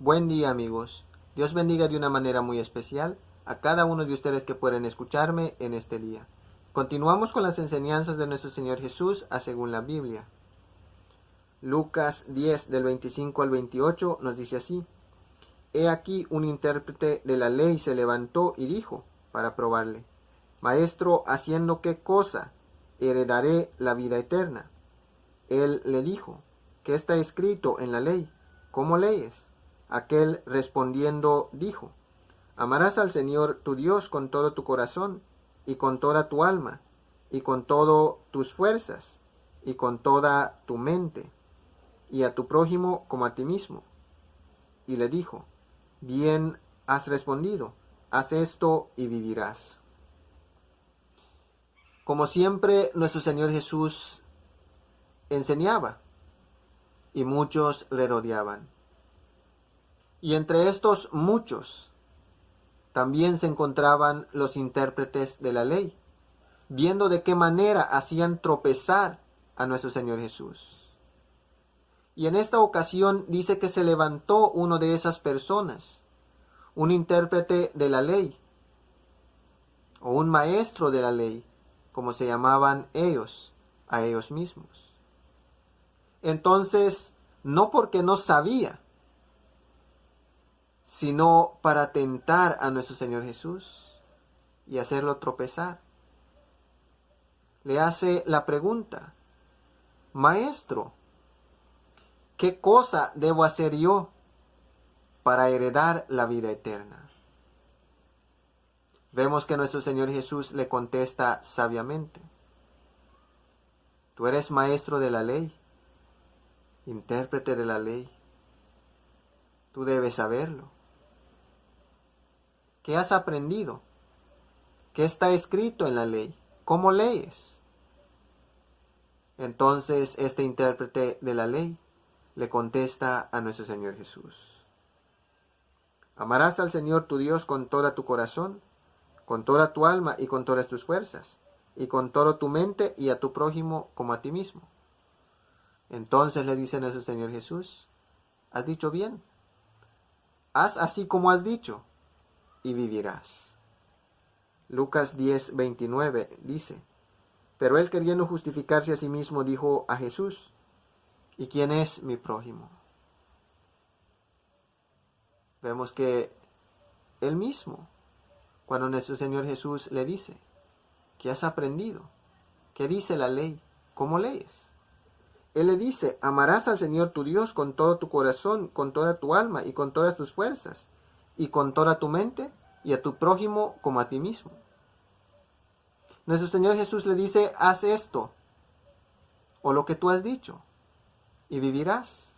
Buen día, amigos. Dios bendiga de una manera muy especial a cada uno de ustedes que pueden escucharme en este día. Continuamos con las enseñanzas de nuestro Señor Jesús según la Biblia. Lucas 10 del 25 al 28 nos dice así: He aquí un intérprete de la ley se levantó y dijo, para probarle: Maestro, ¿haciendo qué cosa heredaré la vida eterna? Él le dijo: ¿Qué está escrito en la ley? ¿Cómo lees? Aquel respondiendo dijo: Amarás al Señor tu Dios con todo tu corazón, y con toda tu alma, y con todas tus fuerzas, y con toda tu mente, y a tu prójimo como a ti mismo. Y le dijo: Bien has respondido, haz esto y vivirás. Como siempre, nuestro Señor Jesús enseñaba, y muchos le rodeaban. Y entre estos muchos también se encontraban los intérpretes de la ley, viendo de qué manera hacían tropezar a nuestro Señor Jesús. Y en esta ocasión dice que se levantó uno de esas personas, un intérprete de la ley, o un maestro de la ley, como se llamaban ellos, a ellos mismos. Entonces, no porque no sabía, sino para tentar a nuestro Señor Jesús y hacerlo tropezar. Le hace la pregunta: Maestro, ¿qué cosa debo hacer yo para heredar la vida eterna? Vemos que nuestro Señor Jesús le contesta sabiamente: Tú eres maestro de la ley, intérprete de la ley. Tú debes saberlo. ¿Qué has aprendido? ¿Qué está escrito en la ley? ¿Cómo lees? Entonces este intérprete de la ley le contesta a nuestro Señor Jesús: Amarás al Señor tu Dios con toda tu corazón, con toda tu alma y con todas tus fuerzas, y con toda tu mente, y a tu prójimo como a ti mismo. Entonces le dice nuestro Señor Jesús: Has dicho bien, haz así como has dicho, y vivirás. Lucas 10:29 dice: Pero él, queriendo justificarse a sí mismo, dijo a Jesús: ¿Y quién es mi prójimo? Vemos que él mismo, cuando nuestro Señor Jesús le dice: ¿Qué has aprendido? ¿Qué dice la ley? ¿Cómo lees? Él le dice: Amarás al Señor tu Dios con todo tu corazón, con toda tu alma y con todas tus fuerzas, y con toda tu mente, y a tu prójimo como a ti mismo. Nuestro Señor Jesús le dice: haz esto, o lo que tú has dicho, y vivirás.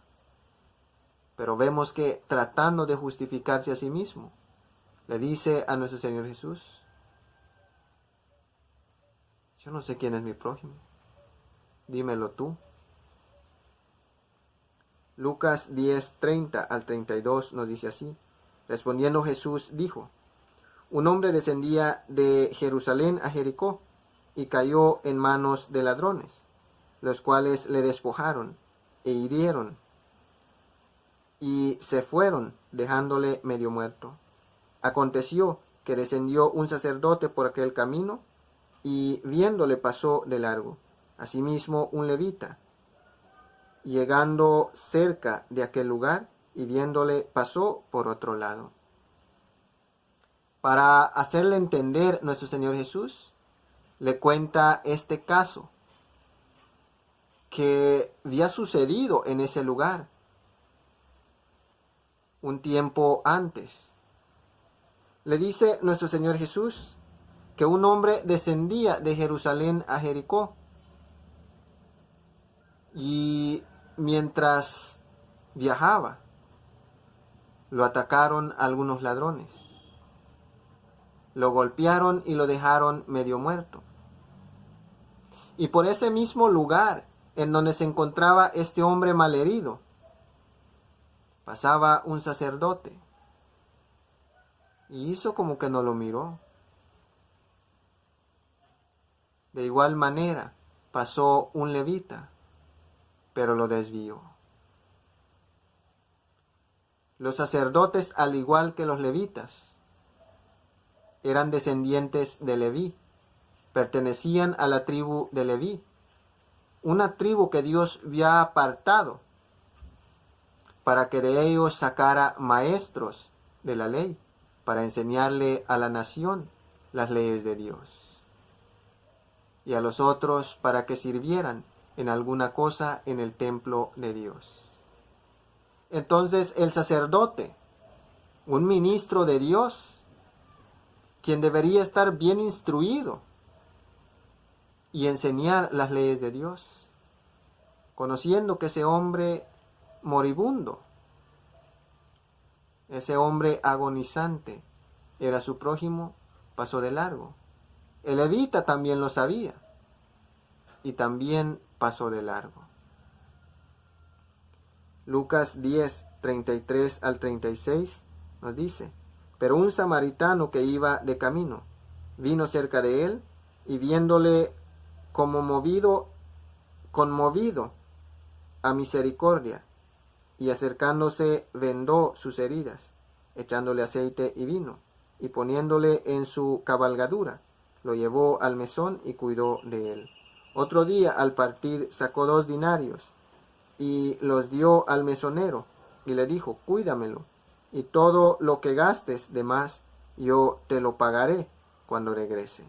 Pero vemos que, tratando de justificarse a sí mismo, le dice a nuestro Señor Jesús: Yo no sé quién es mi prójimo, dímelo tú. Lucas 10:30 al 32 nos dice así: Respondiendo Jesús dijo: Un hombre descendía de Jerusalén a Jericó y cayó en manos de ladrones, los cuales le despojaron e hirieron y se fueron, dejándole medio muerto. Aconteció que descendió un sacerdote por aquel camino y viéndole pasó de largo. Asimismo un levita, llegando cerca de aquel lugar y viéndole pasó por otro lado. Para hacerle entender nuestro Señor Jesús, le cuenta este caso que había sucedido en ese lugar un tiempo antes. Le dice nuestro Señor Jesús que un hombre descendía de Jerusalén a Jericó y mientras viajaba lo atacaron algunos ladrones. Lo golpearon y lo dejaron medio muerto. Y por ese mismo lugar en donde se encontraba este hombre malherido, pasaba un sacerdote y hizo como que no lo miró. De igual manera pasó un levita, pero lo desvió. Los sacerdotes, al igual que los levitas, eran descendientes de Leví, pertenecían a la tribu de Leví, una tribu que Dios había apartado para que de ellos sacara maestros de la ley, para enseñarle a la nación las leyes de Dios, y a los otros para que sirvieran en alguna cosa en el templo de Dios. Entonces el sacerdote, un ministro de Dios, quien debería estar bien instruido y enseñar las leyes de Dios, conociendo que ese hombre moribundo, ese hombre agonizante, era su prójimo, pasó de largo. El levita también lo sabía y también pasó de largo. Lucas 10, 33 al 36 nos dice: pero un samaritano que iba de camino vino cerca de él y viéndole conmovido a misericordia, y acercándose vendó sus heridas, echándole aceite y vino, y poniéndole en su cabalgadura, lo llevó al mesón y cuidó de él. Otro día, al partir, sacó 2 denarios y los dio al mesonero, y le dijo: cuídamelo, y todo lo que gastes de más, yo te lo pagaré cuando regrese.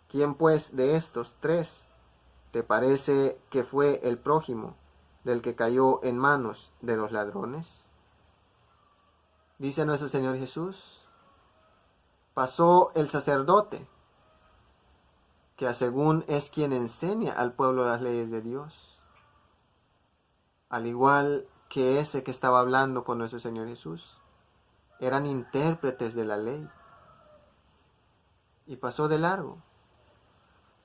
¿Quién pues de estos 3 te parece que fue el prójimo del que cayó en manos de los ladrones? Dice nuestro Señor Jesús: pasó el sacerdote, que según es quien enseña al pueblo las leyes de Dios, al igual que ese que estaba hablando con nuestro Señor Jesús, eran intérpretes de la ley, y pasó de largo.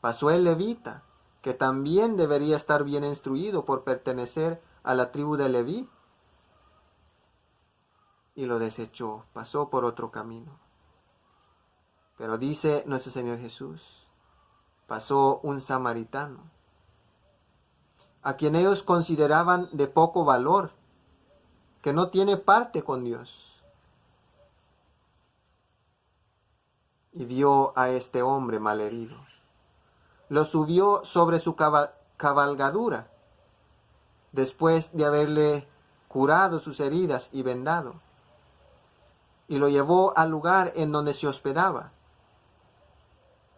Pasó el levita, que también debería estar bien instruido por pertenecer a la tribu de Leví, y lo desechó, pasó por otro camino. Pero dice nuestro Señor Jesús: pasó un samaritano, a quien ellos consideraban de poco valor, que no tiene parte con Dios, y vio a este hombre malherido. Lo subió sobre su cabalgadura, después de haberle curado sus heridas y vendado, y lo llevó al lugar en donde se hospedaba.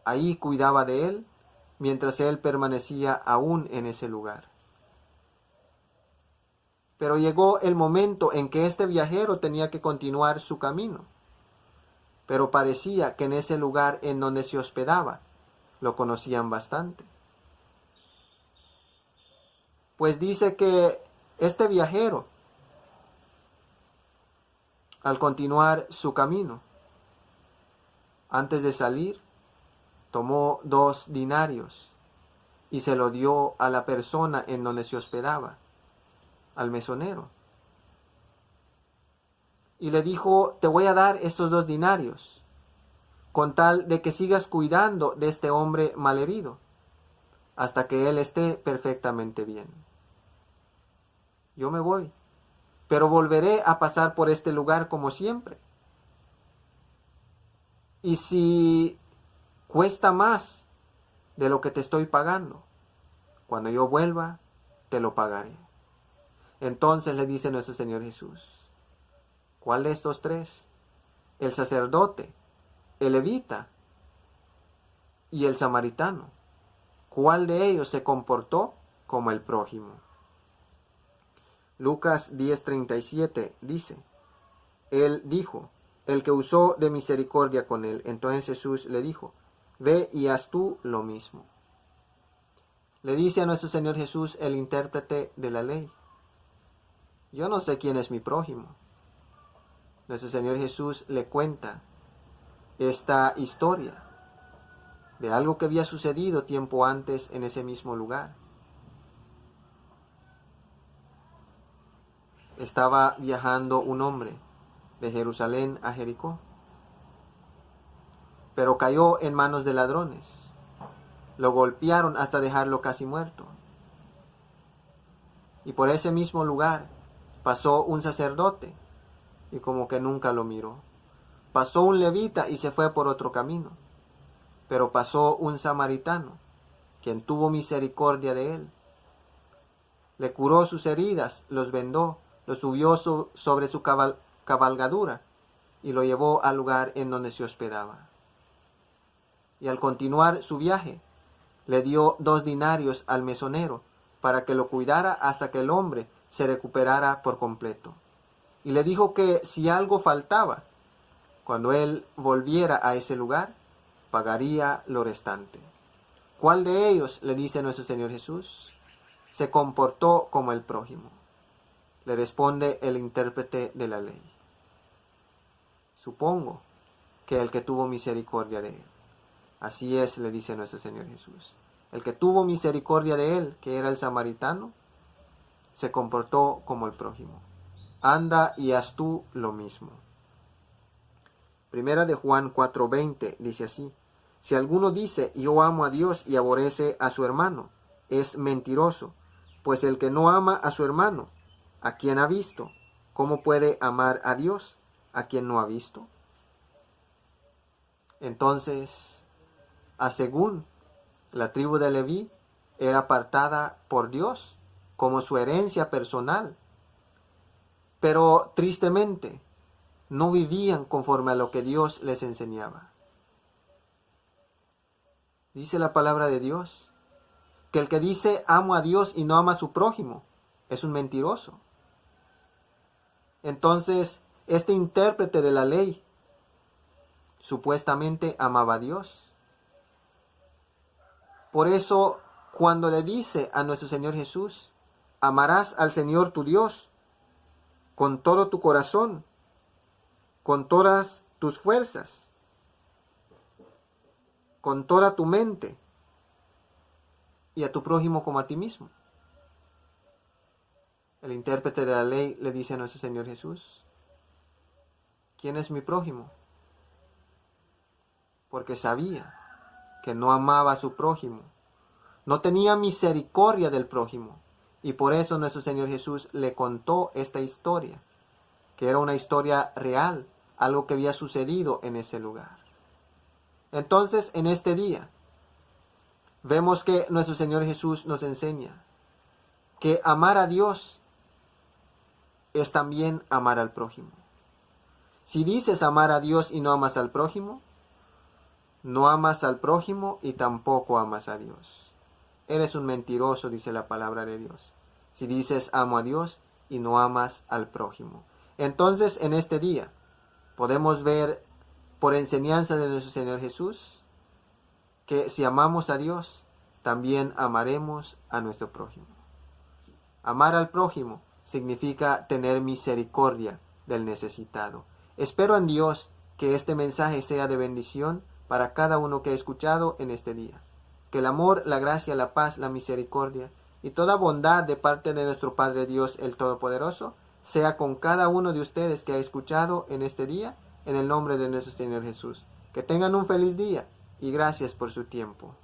Ahí cuidaba de él, mientras él permanecía aún en ese lugar. Pero llegó el momento en que este viajero tenía que continuar su camino, pero parecía que en ese lugar en donde se hospedaba lo conocían bastante. Pues dice que este viajero, al continuar su camino, antes de salir, tomó 2 denarios y se lo dio a la persona en donde se hospedaba, al mesonero. Y le dijo: te voy a dar estos 2 denarios, con tal de que sigas cuidando de este hombre malherido, hasta que él esté perfectamente bien. Yo me voy, pero volveré a pasar por este lugar como siempre. Y si cuesta más de lo que te estoy pagando, cuando yo vuelva, te lo pagaré. Entonces le dice nuestro Señor Jesús: ¿cuál de estos 3? El sacerdote, el levita y el samaritano. ¿Cuál de ellos se comportó como el prójimo? Lucas 10:37 dice: él dijo: el que usó de misericordia con él. Entonces Jesús le dijo: ve y haz tú lo mismo. Le dice a nuestro Señor Jesús, el intérprete de la ley: yo no sé quién es mi prójimo. Nuestro Señor Jesús le cuenta esta historia de algo que había sucedido tiempo antes en ese mismo lugar. Estaba viajando un hombre de Jerusalén a Jericó, pero cayó en manos de ladrones. Lo golpearon hasta dejarlo casi muerto. Y por ese mismo lugar pasó un sacerdote y como que nunca lo miró. Pasó un levita y se fue por otro camino. Pero pasó un samaritano, quien tuvo misericordia de él. Le curó sus heridas, los vendó, lo subió sobre su cabalgadura y lo llevó al lugar en donde se hospedaba. Y al continuar su viaje, le dio 2 denarios al mesonero para que lo cuidara hasta que el hombre se recuperara por completo. Y le dijo que si algo faltaba, cuando él volviera a ese lugar, pagaría lo restante. ¿Cuál de ellos, le dice nuestro Señor Jesús, se comportó como el prójimo? Le responde el intérprete de la ley. Supongo que el que tuvo misericordia de él. Así es, le dice nuestro Señor Jesús. El que tuvo misericordia de él, que era el samaritano, se comportó como el prójimo. Anda y haz tú lo mismo. Primera de Juan 4:20 dice así: si alguno dice yo amo a Dios y aborrece a su hermano, es mentiroso, pues el que no ama a su hermano, ¿a quien ha visto? ¿Cómo puede amar a Dios, a quien no ha visto? Entonces, según la tribu de Leví era apartada por Dios como su herencia personal, pero tristemente no vivían conforme a lo que Dios les enseñaba. Dice la palabra de Dios que el que dice amo a Dios y no ama a su prójimo es un mentiroso. Entonces, este intérprete de la ley supuestamente amaba a Dios. Por eso, cuando le dice a nuestro Señor Jesús, amarás al Señor tu Dios con todo tu corazón, con todas tus fuerzas, con toda tu mente, y a tu prójimo como a ti mismo. El intérprete de la ley le dice a nuestro Señor Jesús, ¿quién es mi prójimo? Porque sabía que no amaba a su prójimo, no tenía misericordia del prójimo, y por eso nuestro Señor Jesús le contó esta historia, que era una historia real, algo que había sucedido en ese lugar. Entonces, en este día, vemos que nuestro Señor Jesús nos enseña que amar a Dios es también amar al prójimo. Si dices amar a Dios y no amas al prójimo, no amas al prójimo y tampoco amas a Dios. Eres un mentiroso, dice la palabra de Dios. Si dices amo a Dios y no amas al prójimo. Entonces, en este día, podemos ver por enseñanza de nuestro Señor Jesús que si amamos a Dios, también amaremos a nuestro prójimo. Amar al prójimo significa tener misericordia del necesitado. Espero en Dios que este mensaje sea de bendición para cada uno que ha escuchado en este día. Que el amor, la gracia, la paz, la misericordia y toda bondad de parte de nuestro Padre Dios el Todopoderoso sea con cada uno de ustedes que ha escuchado en este día, en el nombre de nuestro Señor Jesús. Que tengan un feliz día y gracias por su tiempo.